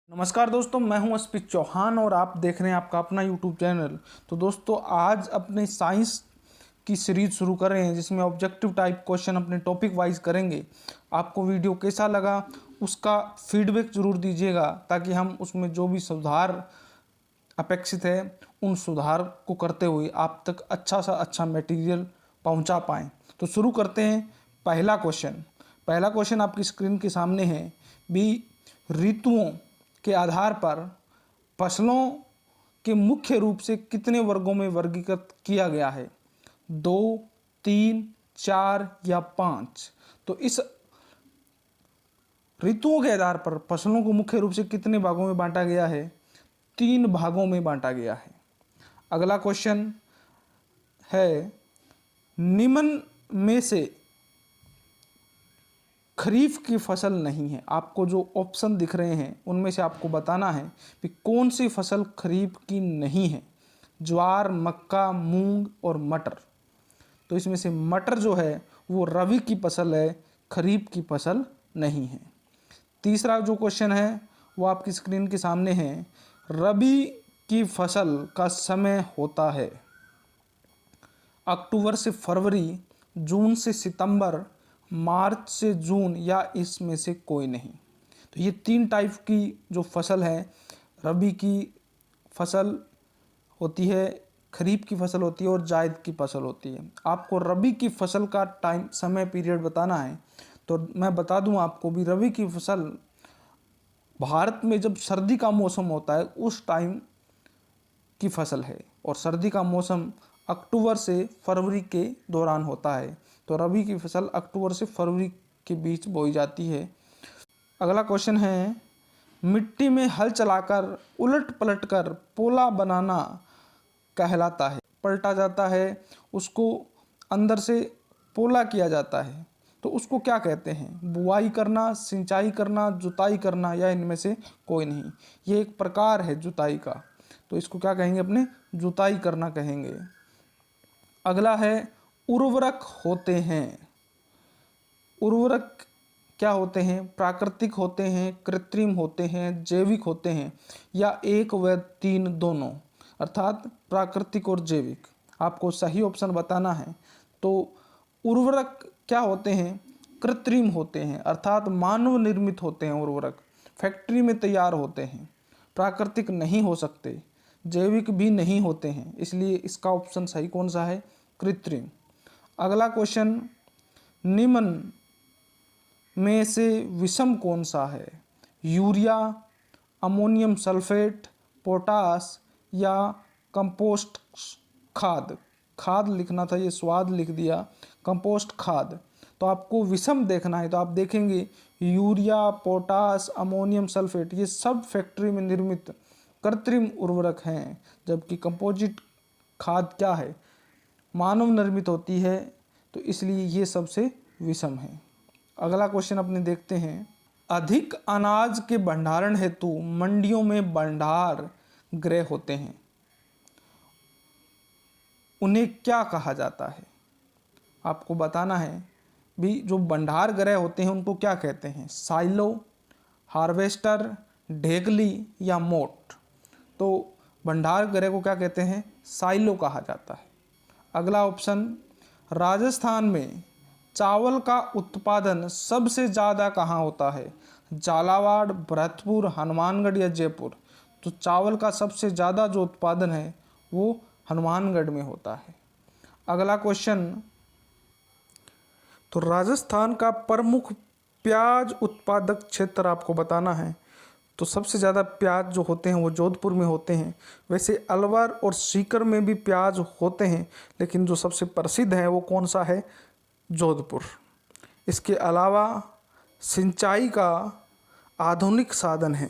नमस्कार दोस्तों, मैं हूं एसपी चौहान और आप देख रहे हैं आपका अपना यूट्यूब चैनल। तो दोस्तों, आज अपने साइंस की सीरीज शुरू कर रहे हैं जिसमें ऑब्जेक्टिव टाइप क्वेश्चन अपने टॉपिक वाइज करेंगे। आपको वीडियो कैसा लगा उसका फीडबैक ज़रूर दीजिएगा ताकि हम उसमें जो भी सुधार अपेक्षित है उन सुधार को करते हुए आप तक अच्छा सा अच्छा मटेरियल पहुंचा पाएँ। तो शुरू करते हैं। पहला क्वेश्चन आपकी स्क्रीन के सामने है। भी ऋतुओं के आधार पर फसलों के मुख्य रूप से कितने वर्गों में वर्गीकृत किया गया है? 2, 3, 4 या 5? तो इस ऋतुओं के आधार पर फसलों को मुख्य रूप से कितने भागों में बांटा गया है? 3 भागों में बांटा गया है। अगला क्वेश्चन है, निम्न में से खरीफ की फसल नहीं है। आपको जो ऑप्शन दिख रहे हैं उनमें से आपको बताना है कि कौन सी फसल खरीफ की नहीं है। ज्वार, मक्का, मूंग और मटर। तो इसमें से मटर जो है वो रबी की फसल है, खरीफ की फसल नहीं है। तीसरा जो क्वेश्चन है वो आपकी स्क्रीन के सामने है। रबी की फसल का समय होता है अक्टूबर से फरवरी, जून से सितंबर, मार्च से जून या इसमें से कोई नहीं। तो ये 3 टाइप की जो फसल है, रबी की फसल होती है, खरीफ की फसल होती है और जायद की फसल होती है। आपको रबी की फसल का समय पीरियड बताना है तो मैं बता दूं आपको भी, रबी की फसल भारत में जब सर्दी का मौसम होता है उस टाइम की फसल है और सर्दी का मौसम अक्टूबर से फरवरी के दौरान होता है। तो रबी की फसल अक्टूबर से फरवरी के बीच बोई जाती है। अगला क्वेश्चन है, मिट्टी में हल चलाकर उलट पलट कर पोला बनाना कहलाता है। पलटा जाता है, उसको अंदर से पोला किया जाता है, तो उसको क्या कहते हैं? बुआई करना, सिंचाई करना, जुताई करना या इनमें से कोई नहीं। ये एक प्रकार है जुताई का, तो इसको क्या कहेंगे? अपने जुताई करना कहेंगे। अगला है, उर्वरक होते हैं। उर्वरक क्या होते हैं? प्राकृतिक होते हैं, कृत्रिम होते हैं, जैविक होते हैं या 1 व 3 दोनों, अर्थात प्राकृतिक और जैविक। आपको सही ऑप्शन बताना है। तो उर्वरक क्या होते हैं? कृत्रिम होते हैं, अर्थात मानव निर्मित होते हैं उर्वरक, फैक्ट्री में तैयार होते हैं। प्राकृतिक नहीं हो सकते, जैविक भी नहीं होते हैं, इसलिए इसका ऑप्शन सही कौन सा है? कृत्रिम। अगला क्वेश्चन, निम्न में से विषम कौन सा है? यूरिया, अमोनियम सल्फेट, पोटास या कंपोस्ट खाद? खाद लिखना था, ये स्वाद लिख दिया, कंपोस्ट खाद। तो आपको विषम देखना है तो आप देखेंगे यूरिया, पोटास, अमोनियम सल्फेट ये सब फैक्ट्री में निर्मित कृत्रिम उर्वरक हैं, जबकि कंपोजिट खाद क्या है? मानव निर्मित होती है, तो इसलिए ये सबसे विषम है। अगला क्वेश्चन अपने देखते हैं, अधिक अनाज के भंडारण हेतु मंडियों में भंडार गृह होते हैं, उन्हें क्या कहा जाता है? आपको बताना है भी, जो भंडार गृह होते हैं उनको क्या कहते हैं? साइलो, हार्वेस्टर, ढेगली या मोट? तो भंडार गृह को क्या कहते हैं? साइलो कहा जाता है। अगला ऑप्शन, राजस्थान में चावल का उत्पादन सबसे ज़्यादा कहाँ होता है? झालावाड़, भरतपुर, हनुमानगढ़ या जयपुर? तो चावल का सबसे ज़्यादा जो उत्पादन है वो हनुमानगढ़ में होता है। अगला क्वेश्चन, तो राजस्थान का प्रमुख प्याज उत्पादक क्षेत्र आपको बताना है। तो सबसे ज़्यादा प्याज जो होते हैं वो जोधपुर में होते हैं। वैसे अलवर और सीकर में भी प्याज होते हैं, लेकिन जो सबसे प्रसिद्ध है वो कौन सा है? जोधपुर। इसके अलावा सिंचाई का आधुनिक साधन है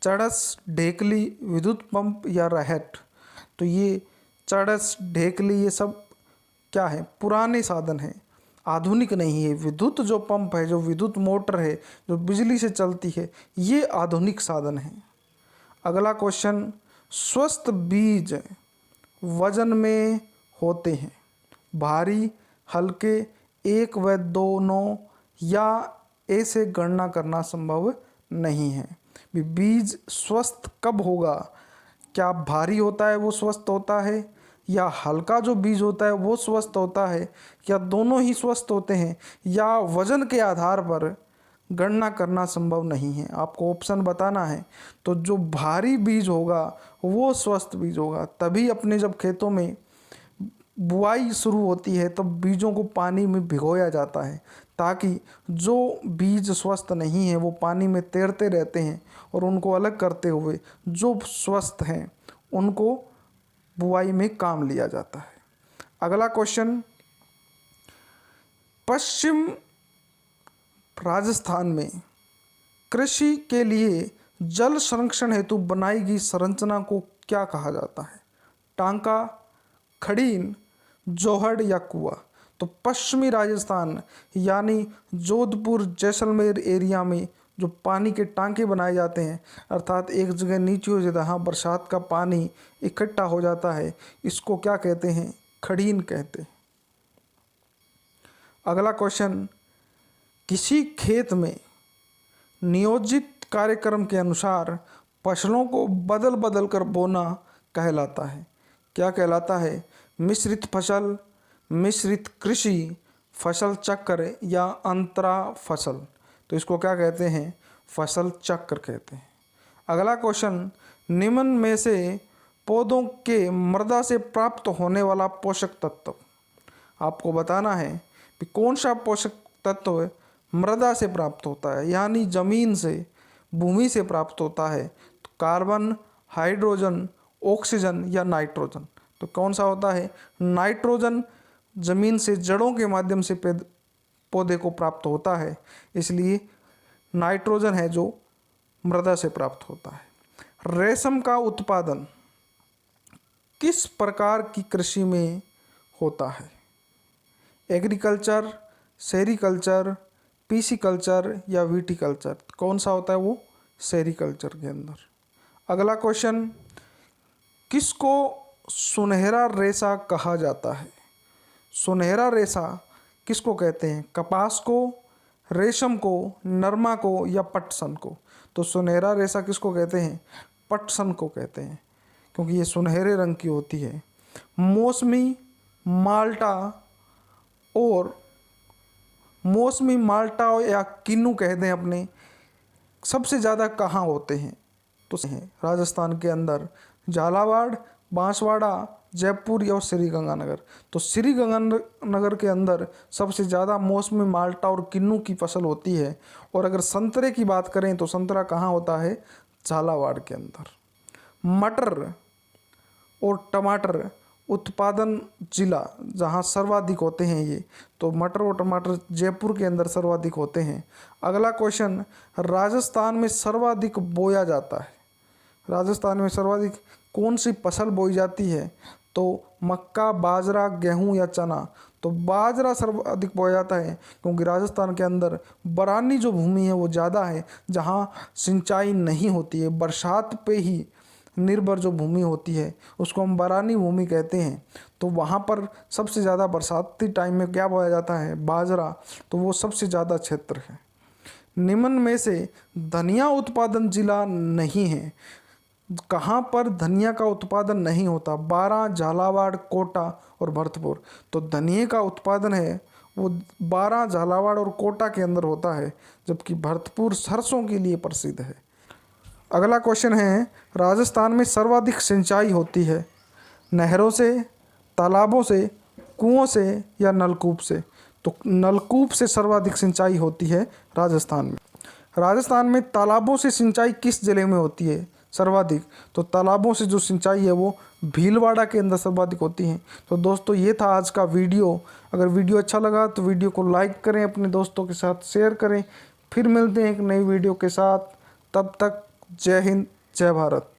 चड़स, ढेकली, विद्युत पंप या रहट? तो ये चड़स, ढेकली ये सब क्या है? पुराने साधन हैं, आधुनिक नहीं है। विद्युत जो पंप है, जो विद्युत मोटर है, जो बिजली से चलती है, ये आधुनिक साधन है। अगला क्वेश्चन, स्वस्थ बीज वजन में होते हैं भारी, हल्के, 1 व 2 या ऐसे गणना करना संभव नहीं है। बीज स्वस्थ कब होगा? क्या भारी होता है वो स्वस्थ होता है, या हल्का जो बीज होता है वो स्वस्थ होता है, या दोनों ही स्वस्थ होते हैं, या वजन के आधार पर गणना करना संभव नहीं है? आपको ऑप्शन बताना है। तो जो भारी बीज होगा वो स्वस्थ बीज होगा। तभी अपने जब खेतों में बुआई शुरू होती है तब बीजों को पानी में भिगोया जाता है, ताकि जो बीज स्वस्थ नहीं है वो पानी में तैरते रहते हैं, और उनको अलग करते हुए जो स्वस्थ हैं उनको बुआई में काम लिया जाता है। अगला क्वेश्चन, पश्चिम राजस्थान में कृषि के लिए जल संरक्षण हेतु बनाई गई संरचना को क्या कहा जाता है? टांका, खड़ीन, जोहड़ या कुआं? तो पश्चिमी राजस्थान यानी जोधपुर जैसलमेर एरिया में जो पानी के टांके बनाए जाते हैं, अर्थात एक जगह नीचे हो जहाँ बरसात का पानी इकट्ठा हो जाता है, इसको क्या कहते हैं? खड़ीन कहते हैं। अगला क्वेश्चन, किसी खेत में नियोजित कार्यक्रम के अनुसार फसलों को बदल बदल कर बोना कहलाता है? क्या कहलाता है? मिश्रित फसल, मिश्रित कृषि, फसल चक्र या अंतरा फसल? तो इसको क्या कहते हैं? फसल चक्र कहते हैं। अगला क्वेश्चन, निम्न में से पौधों के मृदा से प्राप्त होने वाला पोषक तत्व आपको बताना है कि कौन सा पोषक तत्व मृदा से प्राप्त होता है, यानी जमीन से, भूमि से प्राप्त होता है। तो कार्बन, हाइड्रोजन, ऑक्सीजन या नाइट्रोजन? तो कौन सा होता है? नाइट्रोजन जमीन से जड़ों के माध्यम से पौधे को प्राप्त होता है, इसलिए नाइट्रोजन है जो मृदा से प्राप्त होता है। रेशम का उत्पादन किस प्रकार की कृषि में होता है? एग्रीकल्चर, सेरीकल्चर, पीसीकल्चर या विटीकल्चर? कौन सा होता है वो? सेरीकल्चर के अंदर। अगला क्वेश्चन, किसको सुनहरा रेशा कहा जाता है? सुनहरा रेशा किसको कहते हैं? कपास को, रेशम को, नरमा को या पटसन को? तो सुनहरा रेशा किसको कहते हैं? पटसन को कहते हैं, क्योंकि ये सुनहरे रंग की होती है। मौसमी, माल्टा या किन्नू कहते हैं अपने, सबसे ज़्यादा कहाँ होते हैं? तो राजस्थान के अंदर झालावाड़, बांसवाड़ा, जयपुर और श्रीगंगानगर। तो श्रीगंगानगर के अंदर सबसे ज़्यादा मौसमी माल्टा और किन्नू की फसल होती है। और अगर संतरे की बात करें तो संतरा कहाँ होता है? झालावाड़ के अंदर। मटर और टमाटर उत्पादन जिला जहाँ सर्वाधिक होते हैं ये, तो मटर और टमाटर जयपुर के अंदर सर्वाधिक होते हैं। अगला क्वेश्चन, राजस्थान में सर्वाधिक बोया जाता है, राजस्थान में सर्वाधिक कौन सी फसल बोई जाती है? तो मक्का, बाजरा, गेहूं या चना? तो बाजरा सर्वाधिक बोया जाता है, क्योंकि राजस्थान के अंदर बरानी जो भूमि है वो ज़्यादा है, जहाँ सिंचाई नहीं होती है, बरसात पे ही निर्भर जो भूमि होती है उसको हम बरानी भूमि कहते हैं। तो वहाँ पर सबसे ज़्यादा बरसाती टाइम में क्या बोया जाता है? बाजरा। तो वो सबसे ज़्यादा क्षेत्र है। निम्न में से धनिया उत्पादन जिला नहीं है, कहाँ पर धनिया का उत्पादन नहीं होता? बारां, झालावाड़, कोटा और भरतपुर। तो धनिया का उत्पादन है वो बारां, झालावाड़ और कोटा के अंदर होता है, जबकि भरतपुर सरसों के लिए प्रसिद्ध है। अगला क्वेश्चन है, राजस्थान में सर्वाधिक सिंचाई होती है नहरों से, तालाबों से, कुओं से या नलकूप से? तो नलकूप से सर्वाधिक सिंचाई होती है राजस्थान में। राजस्थान में तालाबों से सिंचाई किस जिले में होती है सर्वाधिक? तो तालाबों से जो सिंचाई है वो भीलवाड़ा के अंदर सर्वाधिक होती है। तो दोस्तों ये था आज का वीडियो। अगर वीडियो अच्छा लगा तो वीडियो को लाइक करें, अपने दोस्तों के साथ शेयर करें। फिर मिलते हैं एक नई वीडियो के साथ, तब तक जय हिंद, जय भारत।